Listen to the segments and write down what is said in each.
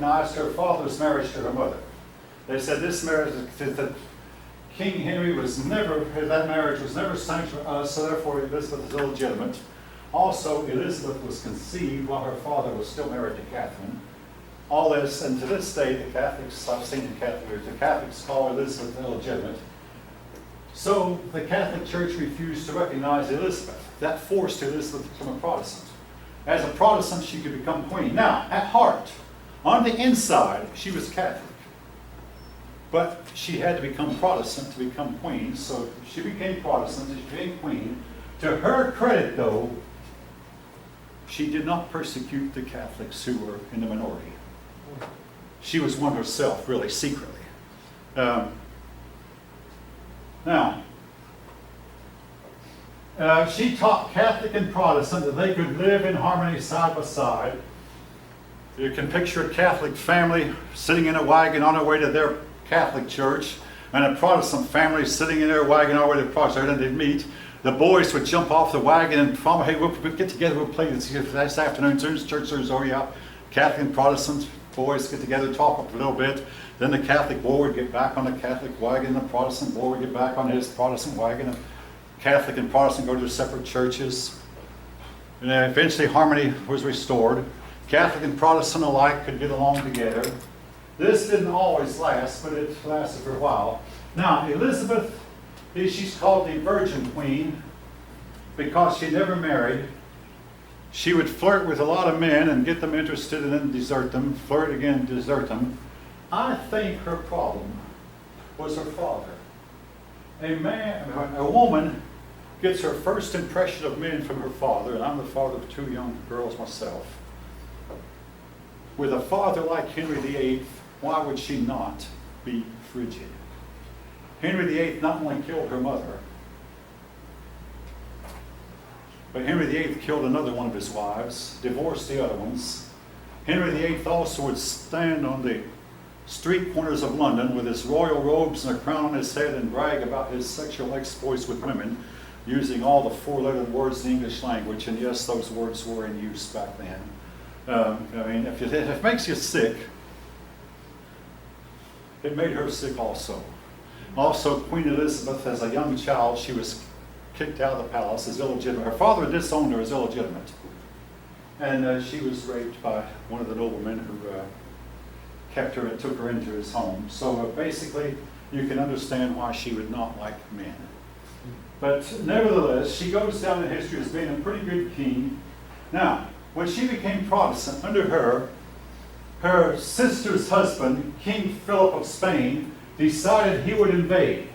recognized her father's marriage to her mother. They said this marriage, that King Henry was never, that marriage was never sanctioned for us, so therefore Elizabeth is illegitimate. Also, Elizabeth was conceived while her father was still married to Catherine. All this, and to this day, the Catholics, I've seen the Catholics call Elizabeth illegitimate. So the Catholic Church refused to recognize Elizabeth. That forced Elizabeth to become a Protestant. As a Protestant, she could become queen. Now, at heart, on the inside, she was Catholic. But she had to become Protestant to become queen, so she became Protestant, she became queen. To her credit, though, she did not persecute the Catholics who were in the minority. She was one herself, really, secretly. She taught Catholic and Protestant that they could live in harmony side by side. You can picture a Catholic family sitting in a wagon on their way to their Catholic church, and a Protestant family sitting in their wagon on their way to Protestant, and they'd meet. The boys would jump off the wagon and follow, hey, we'll get together, we'll play this afternoon, soon as church service is over, yeah. Catholic and Protestant boys get together, talk up a little bit. Then the Catholic boy would get back on the Catholic wagon, the Protestant boy would get back on his Protestant wagon. Catholic and Protestant go to their separate churches. And then eventually harmony was restored. Catholic and Protestant alike could get along together. This didn't always last, but it lasted for a while. Now, Elizabeth, she's called the Virgin Queen because she never married. She would flirt with a lot of men and get them interested and then desert them, flirt again, desert them. I think her problem was her father. A woman gets her first impression of men from her father, and I'm the father of 2 young girls myself. With a father like Henry VIII, why would she not be frigid? Henry VIII not only killed her mother, but Henry VIII killed another one of his wives, divorced the other ones. Henry VIII also would stand on the street corners of London with his royal robes and a crown on his head and brag about his sexual exploits with women, using all the 4-lettered words in the English language, and yes, those words were in use back then. I mean, if it makes you sick, it made her sick also. Also, Queen Elizabeth, as a young child, she was kicked out of the palace as illegitimate. Her father disowned her as illegitimate. And she was raped by one of the noblemen who kept her and took her into his home. So basically, you can understand why she would not like men. But nevertheless, she goes down in history as being a pretty good king. Now, when she became Protestant, under her sister's husband, King Philip of Spain, decided he would invade.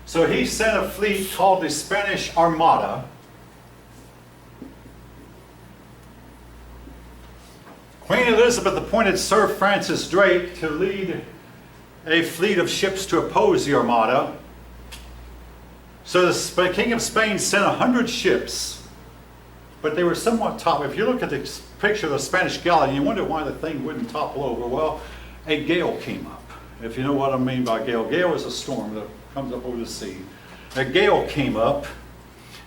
So he sent a fleet called the Spanish Armada. Queen Elizabeth appointed Sir Francis Drake to lead a fleet of ships to oppose the Armada. So the King of Spain sent 100 ships, but they were somewhat topped. If you look at the picture of the Spanish galleon, you wonder why the thing wouldn't topple over. Well, a gale came up. If you know what I mean by gale. Gale is a storm that comes up over the sea. A gale came up,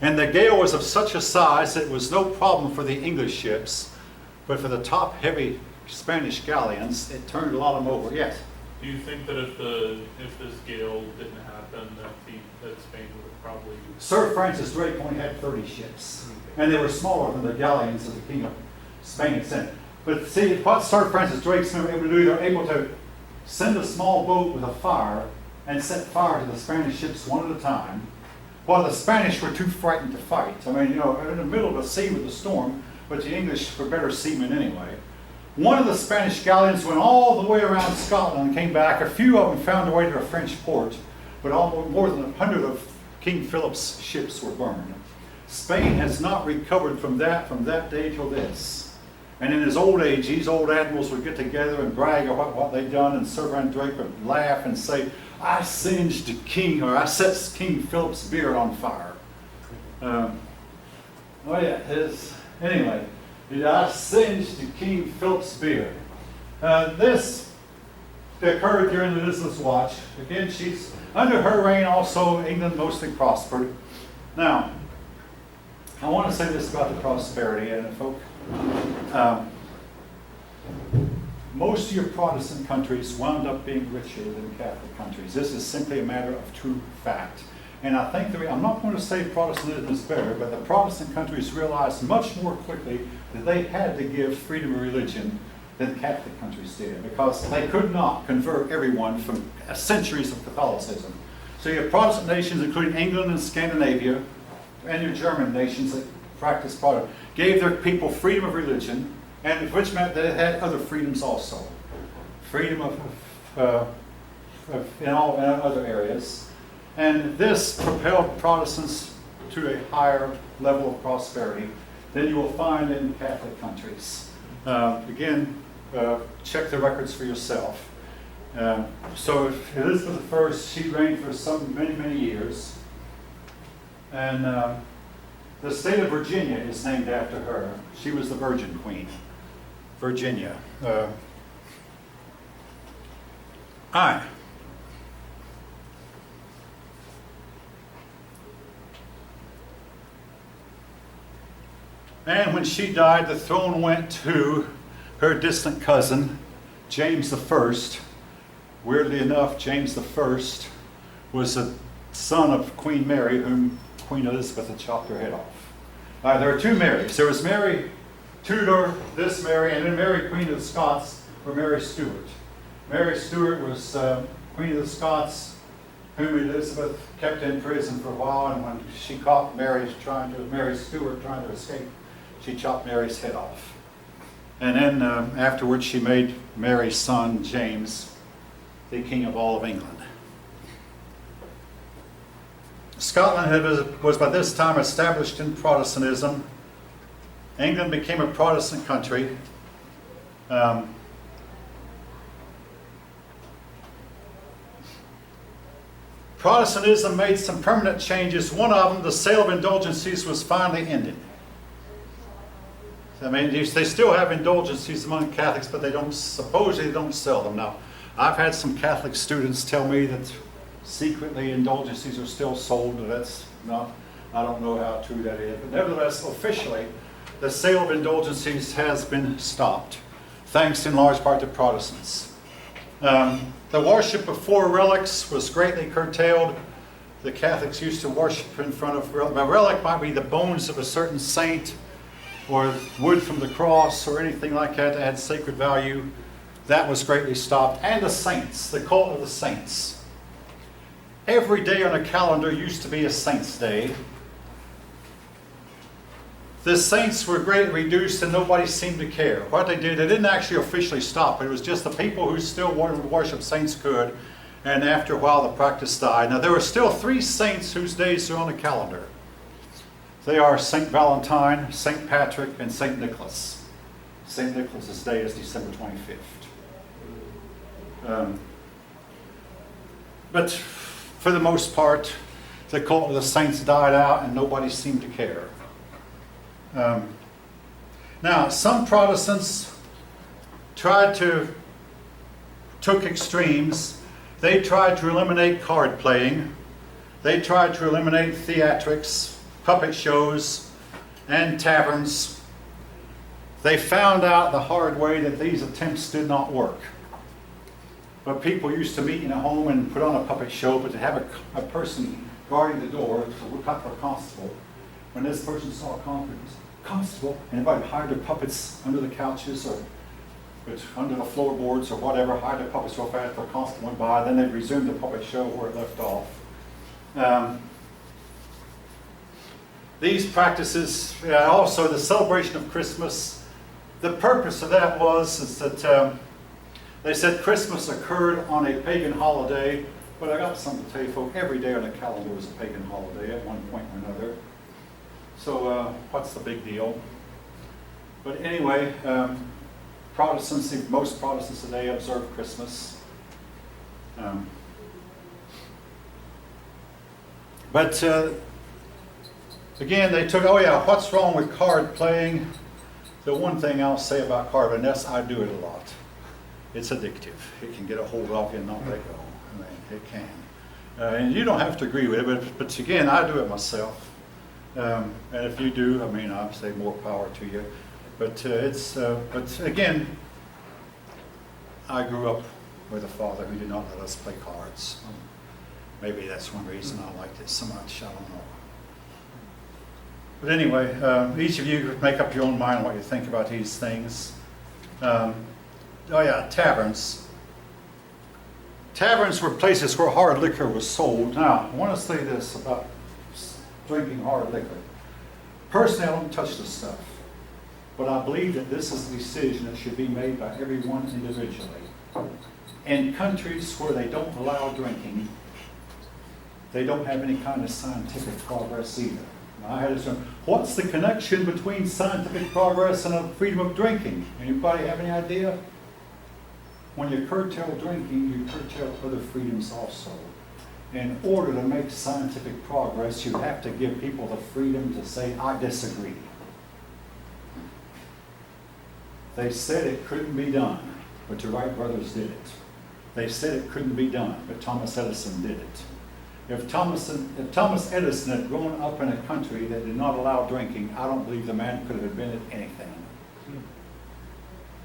and the gale was of such a size that it was no problem for the English ships, but for the top heavy Spanish galleons, it turned a lot of them over. Yes? Do you think that if this gale didn't happen, that Spain would have probably... Sir Francis Drake only had 30 ships, and they were smaller than the galleons that the King of Spain had sent. But see, what Sir Francis Drake's able to do, they're able to send a small boat with a fire and set fire to the Spanish ships one at a time, while the Spanish were too frightened to fight. I mean, you know, in the middle of the sea with a storm, but the English were better seamen anyway. One of the Spanish galleons went all the way around Scotland and came back. A few of them found their way to a French port, but more than 100 of King Philip's ships were burned. Spain has not recovered from that day till this. And in his old age, these old admirals would get together and brag about what they'd done, and Sir Francis Drake would laugh and say, I singed I set King Philip's beard on fire. Anyway, I singed King Philip's beard. This occurred during Elizabeth's watch. Again, under her reign also, England mostly prospered. Now, I want to say this about the prosperity, and folk. most of your Protestant countries wound up being richer than Catholic countries. This is simply a matter of true fact. And I think I'm not going to say Protestantism is better, but the Protestant countries realized much more quickly that they had to give freedom of religion than Catholic countries did, because they could not convert everyone from centuries of Catholicism. So you have Protestant nations, including England and Scandinavia, and your German nations that practiced Protestant, gave their people freedom of religion, and which meant that it had other freedoms also. Freedom in all other areas. And this propelled Protestants to a higher level of prosperity than you will find in Catholic countries. Again, check the records for yourself. So Elizabeth I, she reigned for many years. And the state of Virginia is named after her. She was the Virgin Queen. Virginia. And when she died, the throne went to her distant cousin, James I. Weirdly enough, James I was a son of Queen Mary, whom Queen Elizabeth had chopped her head off. There are two Marys. There was Mary Tudor, this Mary, and then Mary, Queen of the Scots, or Mary Stuart. Mary Stuart was Queen of the Scots, whom Elizabeth kept in prison for a while, and when she caught Mary Stuart trying to escape, she chopped Mary's head off. And then afterwards she made Mary's son, James, the King of all of England. Scotland was by this time established in Protestantism. England became a Protestant country. Protestantism made some permanent changes. One of them, the sale of indulgences, was finally ended. I mean, they still have indulgences among Catholics, but they don't sell them now. I've had some Catholic students tell me that secretly indulgences are still sold, but that's not, I don't know how true that is. But nevertheless, officially, the sale of indulgences has been stopped, thanks in large part to Protestants. The worship of four relics was greatly curtailed. The Catholics used to worship in front of a relic might be the bones of a certain saint, or wood from the cross, or anything like that that had sacred value. That was greatly stopped. And the saints, the cult of the saints. Every day on a calendar used to be a saint's day. The saints were greatly reduced and nobody seemed to care. What they did, they didn't actually officially stop. It was just the people who still wanted to worship saints could. And after a while the practice died. Now there are still 3 saints whose days are on the calendar. They are St. Valentine, St. Patrick, and St. Nicholas. St. Nicholas' day is December 25th. But for the most part, the cult of the saints died out and nobody seemed to care. Now, some Protestants took extremes. They tried to eliminate card playing. They tried to eliminate theatrics, puppet shows, and taverns. They found out the hard way that these attempts did not work. But people used to meet in a home and put on a puppet show, but to have a person guarding the door, so a constable, when this person saw a constable, and everybody hired their puppets under the couches or under the floorboards or whatever, hired their puppets so fast the constable went by, then they'd resume the puppet show where it left off. These practices, also the celebration of Christmas, the purpose of that is that they said Christmas occurred on a pagan holiday, but I got something to tell you folks, every day on the calendar was a pagan holiday at one point or another. So what's the big deal? But anyway, most Protestants today observe Christmas. But again, they took, what's wrong with card playing? The one thing I'll say about card, and yes, I do it a lot. It's addictive. It can get a hold of you and not let go. I mean, it can. And you don't have to agree with it, but again, I do it myself. And if you do, I mean, I'd say more power to you. But but again, I grew up with a father who did not let us play cards. Maybe that's one reason I liked it so much, I don't know. But anyway, each of you make up your own mind what you think about these things. Oh yeah, taverns. Taverns were places where hard liquor was sold. Now, I want to say this about drinking hard liquor. Personally, I don't touch this stuff. But I believe that this is a decision that should be made by everyone individually. In countries where they don't allow drinking, they don't have any kind of scientific progress either. Now, I had to say, what's the connection between scientific progress and a freedom of drinking? Anybody have any idea? When you curtail drinking, you curtail other freedoms also. In order to make scientific progress, you have to give people the freedom to say, I disagree. They said it couldn't be done, but the Wright brothers did it. They said it couldn't be done, but Thomas Edison did it. If Thomas Edison had grown up in a country that did not allow drinking, I don't believe the man could have invented anything.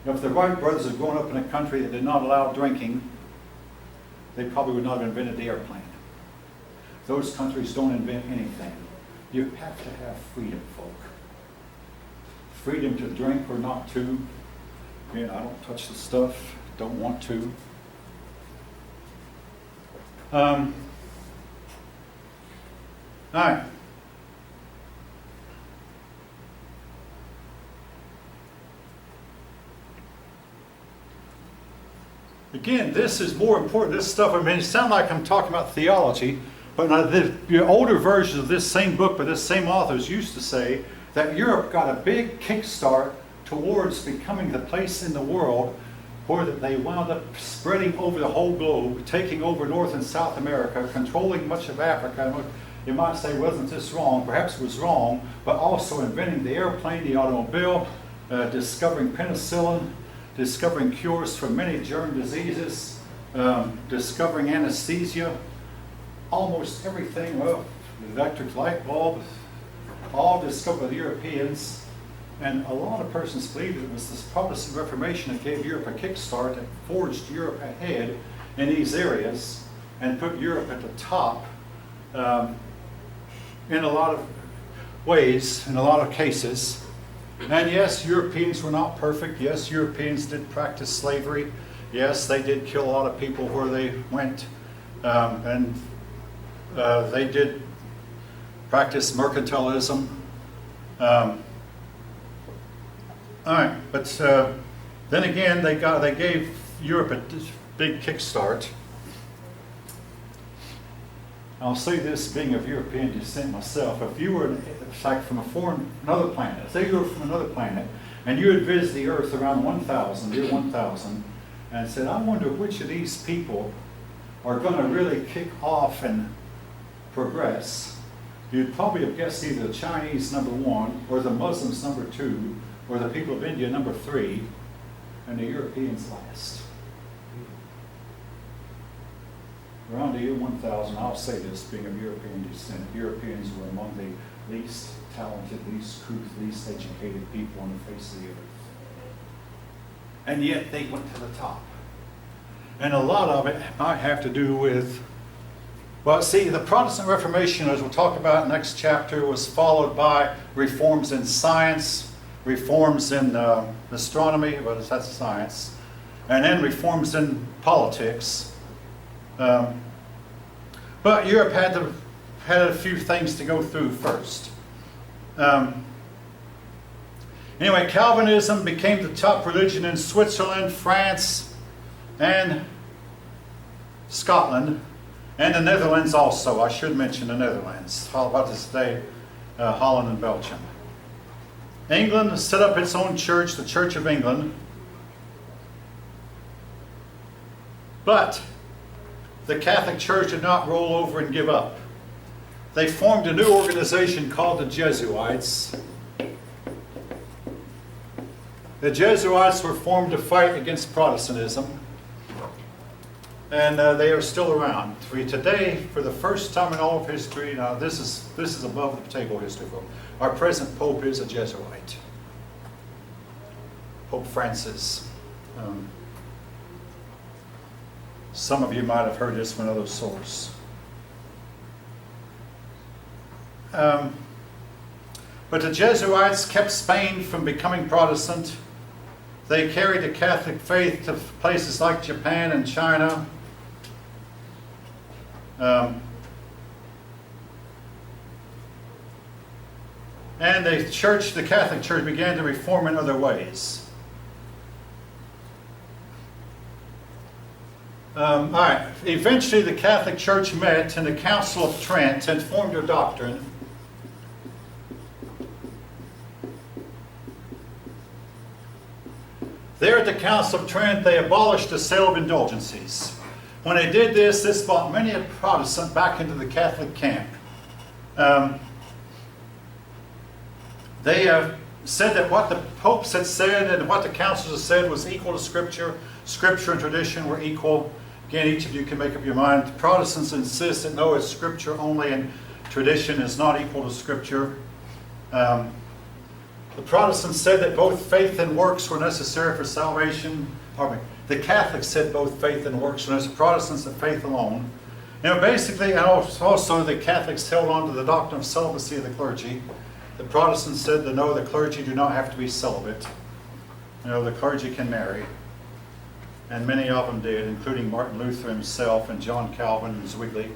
If the Wright brothers had grown up in a country that did not allow drinking, they probably would not have invented the airplane. Those countries don't invent anything. You have to have freedom, folk. Freedom to drink or not to. Again, I don't touch the stuff, don't want to. All right. Again, this is more important. This stuff, I mean, it sounds like I'm talking about theology, but the older versions of this same book by this same authors used to say that Europe got a big kickstart towards becoming the place in the world where they wound up spreading over the whole globe, taking over North and South America, controlling much of Africa. You might say, wasn't this wrong? Perhaps it was wrong, but also inventing the airplane, the automobile, discovering penicillin, discovering cures for many germ diseases, discovering anesthesia, almost everything, well, the electric light bulb, all discovered by the Europeans. And a lot of persons believe it was this Protestant Reformation that gave Europe a kickstart, that forged Europe ahead in these areas and put Europe at the top in a lot of ways, in a lot of cases. And yes, Europeans were not perfect. Yes, Europeans did practice slavery. Yes, they did kill a lot of people where they went. They did practice mercantilism. All right, but then again, they gave Europe a big kickstart. I'll say this, being of European descent myself, if you were like from another planet, say you were from another planet, and you had visited the Earth around 1000, year 1000, and said, I wonder which of these people are going to really kick off and progress, you'd probably have guessed either the Chinese number 1, or the Muslims number 2, or the people of India number 3, and the Europeans last. Around the year 1000, I'll say this, being of European descent, Europeans were among the least talented, least couth, least educated people on the face of the earth. And yet they went to the top. And a lot of it might have to do with, well, see, the Protestant Reformation, as we'll talk about next chapter, was followed by reforms in science, reforms in astronomy, but that's science, and then reforms in politics. But Europe had a few things to go through first. Anyway, Calvinism became the top religion in Switzerland, France, and Scotland, and the Netherlands also. I should mention the Netherlands. How about this day, Holland and Belgium. England set up its own church, the Church of England. But the Catholic Church did not roll over and give up. They formed a new organization called the Jesuits. The Jesuits were formed to fight against Protestantism, and they are still around. Today, for the first time in all of history, now this is above the table history, our present Pope is a Jesuit, Pope Francis. Some of you might have heard this from another source. But the Jesuits kept Spain from becoming Protestant. They carried the Catholic faith to places like Japan and China. And the Catholic Church began to reform in other ways. All right. Eventually, the Catholic Church met in the Council of Trent and formed their doctrine. There at the Council of Trent, they abolished the sale of indulgences. When they did this, this brought many a Protestant back into the Catholic camp. They said that what the popes had said and what the councils had said was equal to Scripture. Scripture and tradition were equal. Again, each of you can make up your mind. The Protestants insist that no, it's Scripture only, and tradition is not equal to Scripture. The Protestants said that both faith and works were necessary for salvation. The Catholics said both faith and works were necessary. Protestants said faith alone. Basically, and also the Catholics held on to the doctrine of celibacy of the clergy. The Protestants said that no, the clergy do not have to be celibate. The clergy can marry. And many of them did, including Martin Luther himself and John Calvin and Zwingli.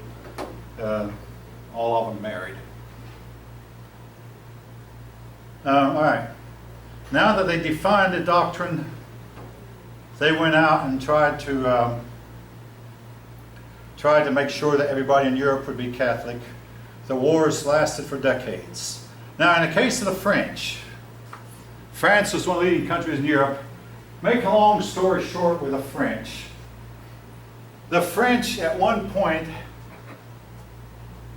All of them married. All right. Now that they defined the doctrine, they went out and tried to make sure that everybody in Europe would be Catholic. The wars lasted for decades. Now, in the case of the French, France was one of the leading countries in Europe. Make a long story short with the French at one point,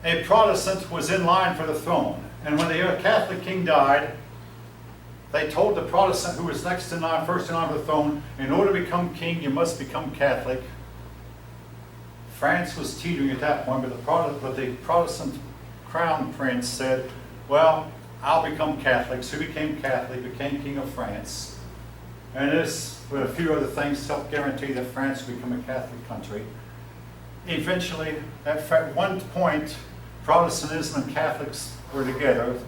a Protestant was in line for the throne. And when the Catholic king died, they told the Protestant who was next in line, first in line for the throne, in order to become king, you must become Catholic. France was teetering at that point, but the Protestant crown prince said, well, I'll become Catholic. So he became Catholic, became king of France. And this, with a few other things, helped guarantee that France would become a Catholic country. Eventually, at one point, Protestantism and Catholics were together.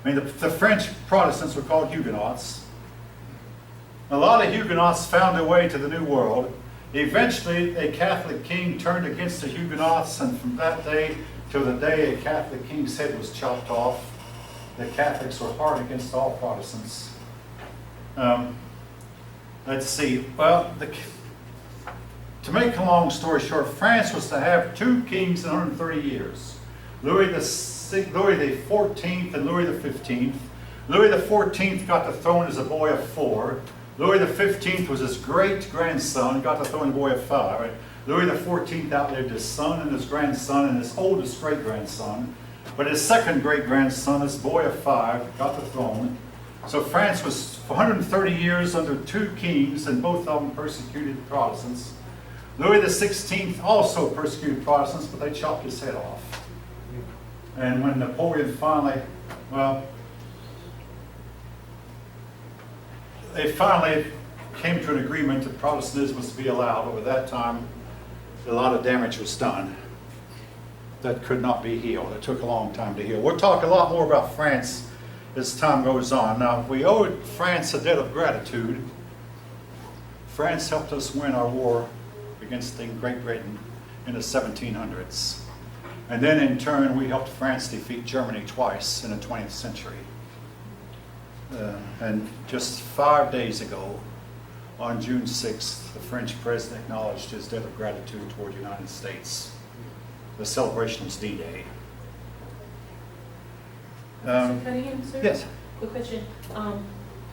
The French Protestants were called Huguenots. A lot of Huguenots found their way to the New World. Eventually, a Catholic king turned against the Huguenots, and from that day till the day a Catholic king's head was chopped off, the Catholics were hard against all Protestants. Let's see. Well, to make a long story short, France was to have two kings in 130 years. Louis the XIV and Louis the XV. Louis the XIV got the throne as a boy of 4. Louis the XV was his great-grandson, got the throne as a boy of 5. Louis the XIV outlived his son and his grandson and his oldest great-grandson. But his second great-grandson, this boy of 5, got the throne. So France was for 130 years under two kings, and both of them persecuted Protestants. Louis the XVI also persecuted Protestants, but they chopped his head off. And when Napoleon finally, they finally came to an agreement that Protestantism was to be allowed. Over that time, a lot of damage was done that could not be healed. It took a long time to heal. We'll talk a lot more about France as time goes on. Now, we owe France a debt of gratitude. France helped us win our war against Great Britain in the 1700s. And then in turn, we helped France defeat Germany twice in the 20th century. And just 5 days ago, on June 6th, the French president acknowledged his debt of gratitude toward the United States. The celebration was D-Day. Cutting in, sir? Yes. Quick question.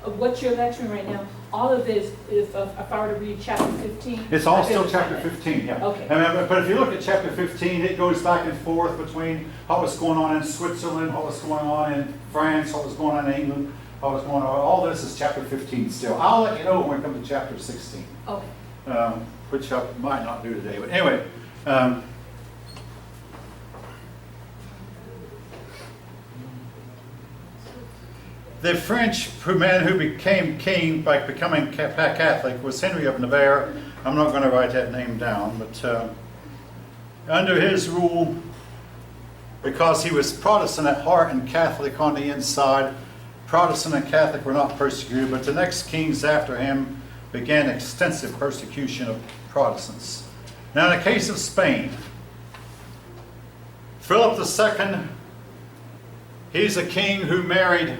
What you're lecturing right now, all of this, if I were to read chapter 15. It's all still chapter 15, yeah. Okay. But if you look at chapter 15, it goes back and forth between what was going on in Switzerland, what was going on in France, what was going on in England, what was going on. All this is chapter 15 still. I'll let you know when we come to chapter 16. Okay. Which I might not do today. But anyway, the French man who became king by becoming Catholic was Henry of Navarre. I'm not going to write that name down, but under his rule, because he was Protestant at heart and Catholic on the inside, Protestant and Catholic were not persecuted, but the next kings after him began extensive persecution of Protestants. Now in the case of Spain, Philip II, he's a king who married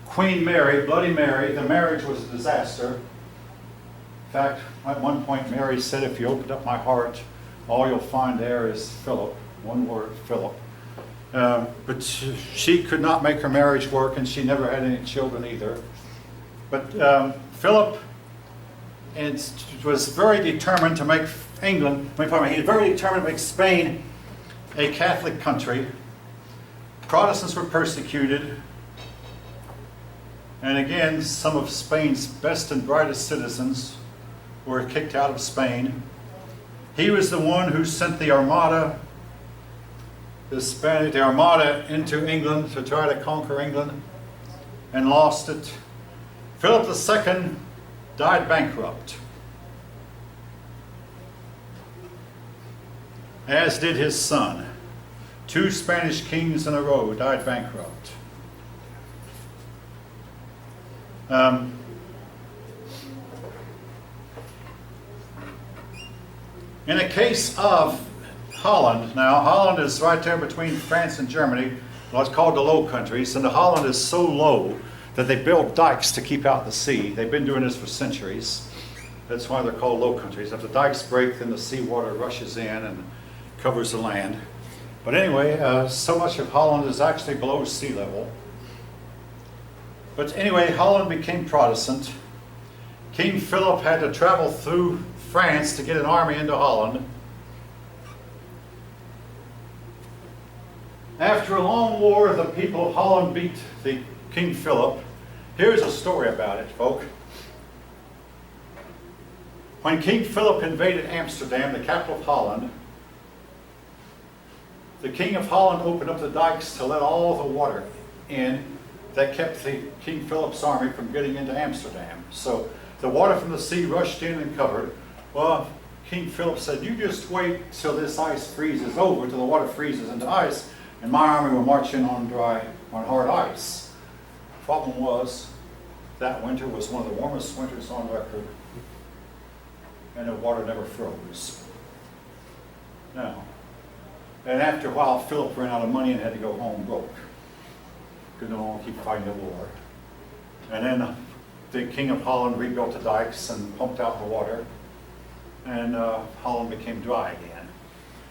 Queen Mary, Bloody Mary. The marriage was a disaster. In fact, at one point Mary said, if you opened up my heart, all you'll find there is Philip. One word, Philip. But she could not make her marriage work, and she never had any children either. But Philip was very determined to make he was very determined to make Spain a Catholic country. Protestants were persecuted. And again, some of Spain's best and brightest citizens were kicked out of Spain. He was the one who sent the Armada, the Armada into England to try to conquer England, and lost it. Philip II died bankrupt, as did his son. 2 Spanish kings in a row died bankrupt. In the case of Holland, now Holland is right there between France and Germany, what's called the Low Countries, and the Holland is so low that they build dikes to keep out the sea. They've been doing this for centuries. That's why they're called Low Countries. If the dikes break, then the seawater rushes in and covers the land. But anyway, so much of Holland is actually below sea level. But anyway, Holland became Protestant. King Philip had to travel through France to get an army into Holland. After a long war, the people of Holland beat the King Philip. Here's a story about it, folk. When King Philip invaded Amsterdam, the capital of Holland, the King of Holland opened up the dikes to let all the water in that kept the King Philip's army from getting into Amsterdam. So the water from the sea rushed in and covered. Well, King Philip said, you just wait till this ice freezes over, till the water freezes into ice, and my army will march in on hard ice. The problem was, that winter was one of the warmest winters on record, and the water never froze. Now, and after a while, Philip ran out of money and had to go home broke. Could no longer keep fighting the war. And then the King of Holland rebuilt the dikes and pumped out the water, and Holland became dry again.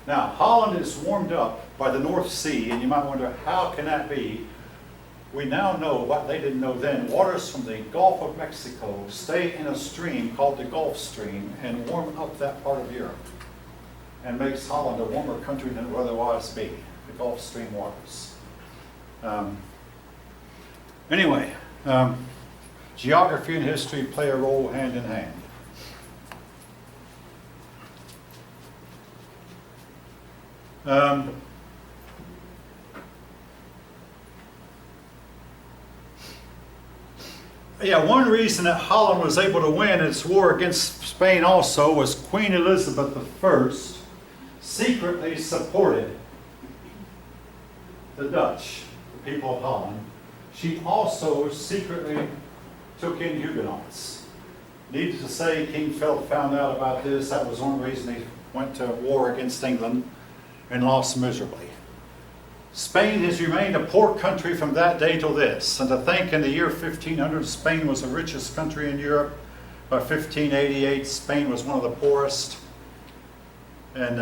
Now, Holland is warmed up by the North Sea, and you might wonder, how can that be? We now know what they didn't know then. Waters from the Gulf of Mexico stay in a stream called the Gulf Stream and warm up that part of Europe, and makes Holland a warmer country than it would otherwise be, the Gulf Stream waters. Anyway, geography and history play a role hand in hand. Yeah, one reason that Holland was able to win its war against Spain also was Queen Elizabeth I secretly supported the Dutch, the people of Holland. She also secretly took in Huguenots. Needless to say, King Philip found out about this. That was one reason he went to war against England and lost miserably. Spain has remained a poor country from that day till this. And to think in the year 1500, Spain was the richest country in Europe. By 1588, Spain was one of the poorest. And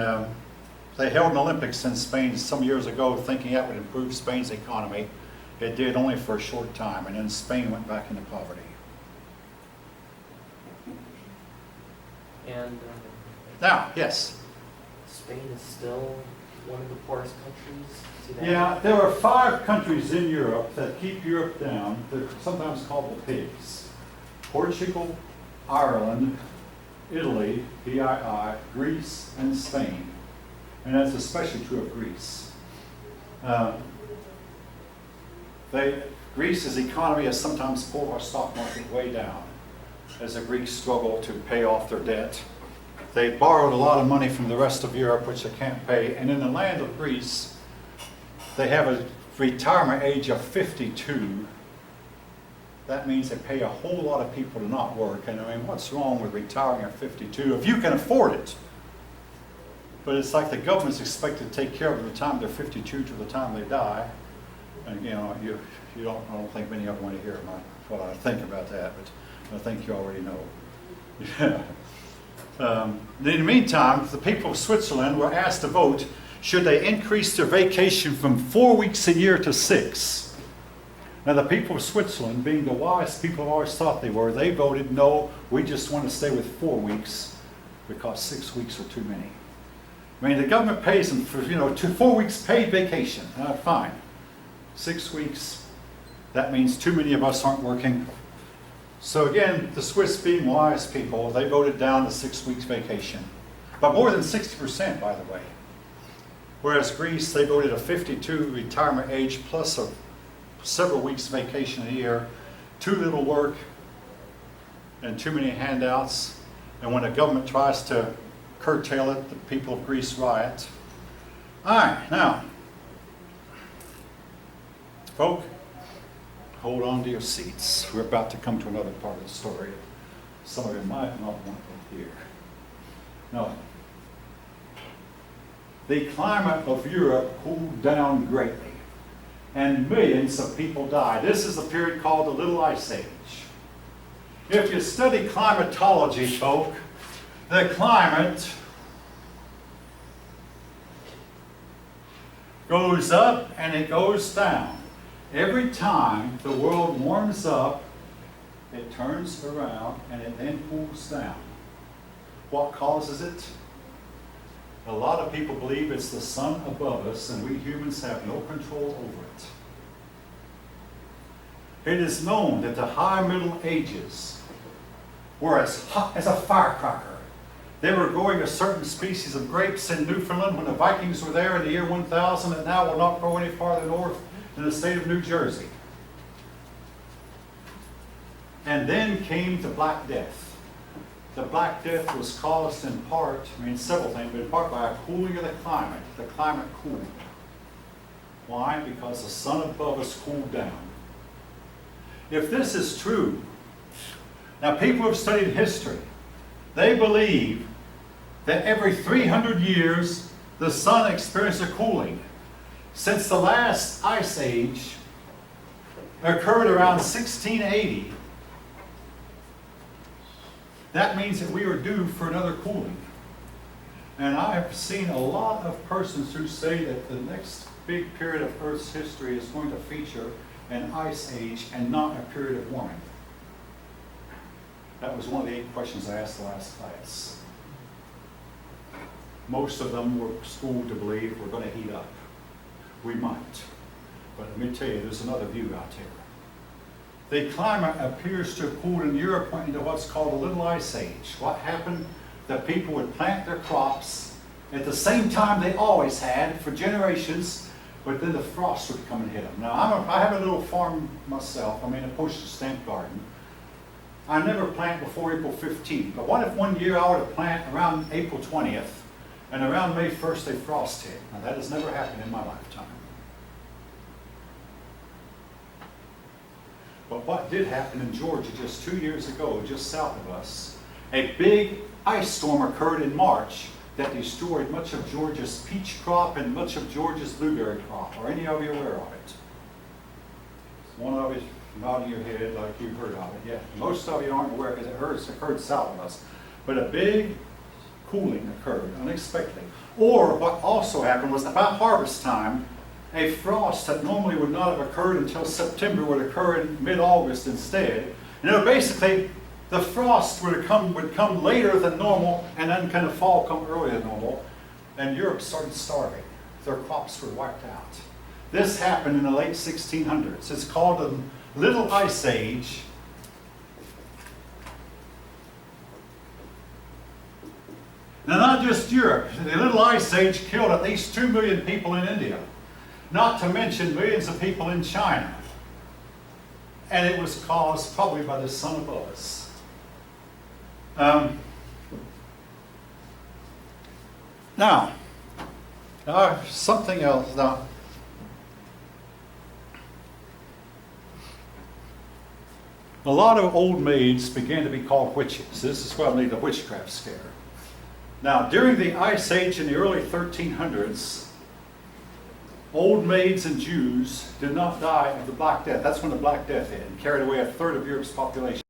they held an Olympics in Spain some years ago thinking that would improve Spain's economy. It did only for a short time, and then Spain went back into poverty. And Now, yes. Spain is still one of the poorest countries today. Yeah, there are 5 countries in Europe that keep Europe down. They're sometimes called the pigs. Portugal, Ireland, Italy, PII, Greece, and Spain. And that's especially true of Greece. Greece's economy has sometimes pulled our stock market way down. as the Greeks struggle to pay off their debt. They borrowed a lot of money from the rest of Europe, which they can't pay. And in the land of Greece, they have a retirement age of 52. That means they pay a whole lot of people to not work. And I mean, what's wrong with retiring at 52 if you can afford it? But it's like the government's expected to take care of them the time they're 52 to the time they die. And you know, I don't think many of them want to hear what I think about that, but I think you already know. Yeah. In the meantime, the people of Switzerland were asked to vote, should they increase their vacation from 4 weeks a year to 6? Now the people of Switzerland, being the wise people I've always thought they were, they voted no, we just want to stay with 4 weeks because 6 weeks are too many. I mean, the government pays them for, 4 weeks paid vacation. Fine. 6 weeks, that means too many of us aren't working. So again, the Swiss being wise people, they voted down the 6 weeks vacation. But more than 60%, by the way. Whereas Greece, they voted a 52 retirement age plus several weeks vacation a year, too little work, and too many handouts. And when the government tries to curtail it, the people of Greece riot. All right, now, folk, hold on to your seats. We're about to come to another part of the story. Some of you might not want to hear. No. The climate of Europe cooled down greatly, and millions of people died. This is a period called the Little Ice Age. If you study climatology, folk, the climate goes up and it goes down. Every time the world warms up, it turns around and it then cools down. What causes it? A lot of people believe it's the sun above us and we humans have no control over it. It is known that the High Middle Ages were as hot as a firecracker. They were growing a certain species of grapes in Newfoundland when the Vikings were there in the year 1000 and now will not grow any farther north in the state of New Jersey. And then came the Black Death. The Black Death was caused in part, several things, but in part by a cooling of the climate. The climate cooled. Why? Because the sun above us cooled down. If this is true, now people who have studied history, they believe that every 300 years the sun experiences a cooling. Since the last ice age occurred around 1680, that means that we are due for another cooling. And I have seen a lot of persons who say that the next big period of Earth's history is going to feature an ice age and not a period of warming. That was one of the 8 questions I asked the last class. Most of them were schooled to believe we're going to heat up. We might. But let me tell you, there's another view out here. The climate appears to have cooled in Europe, went into what's called a Little Ice Age. What happened? The people would plant their crops at the same time they always had for generations, but then the frost would come and hit them. Now, I have a little farm myself. a postage stamp garden. I never plant before April 15th. But what if one year I were to plant around April 20th, and around May 1st they frost hit? Now, that has never happened in my lifetime. But what did happen in Georgia just 2 years ago, just south of us, a big ice storm occurred in March that destroyed much of Georgia's peach crop and much of Georgia's blueberry crop. Are any of you aware of it? One of you nodding your head like you've heard of it. Yeah, most of you aren't aware because it occurred south of us. But a big cooling occurred unexpectedly. Or what also happened was about harvest time, a frost that normally would not have occurred until September would occur in mid-August instead. Basically, the frost would come later than normal, and then kind of fall come earlier than normal, and Europe started starving. Their crops were wiped out. This happened in the late 1600s. It's called the Little Ice Age. Now, not just Europe. The Little Ice Age killed at least 2 million people in India. Not to mention millions of people in China. And it was caused probably by the sun above us. Now, something else. Now, a lot of old maids began to be called witches. This is probably the witchcraft scare. Now, during the Ice Age in the early 1300s, old maids and Jews did not die of the Black Death. That's when the Black Death hit and carried away a third of Europe's population.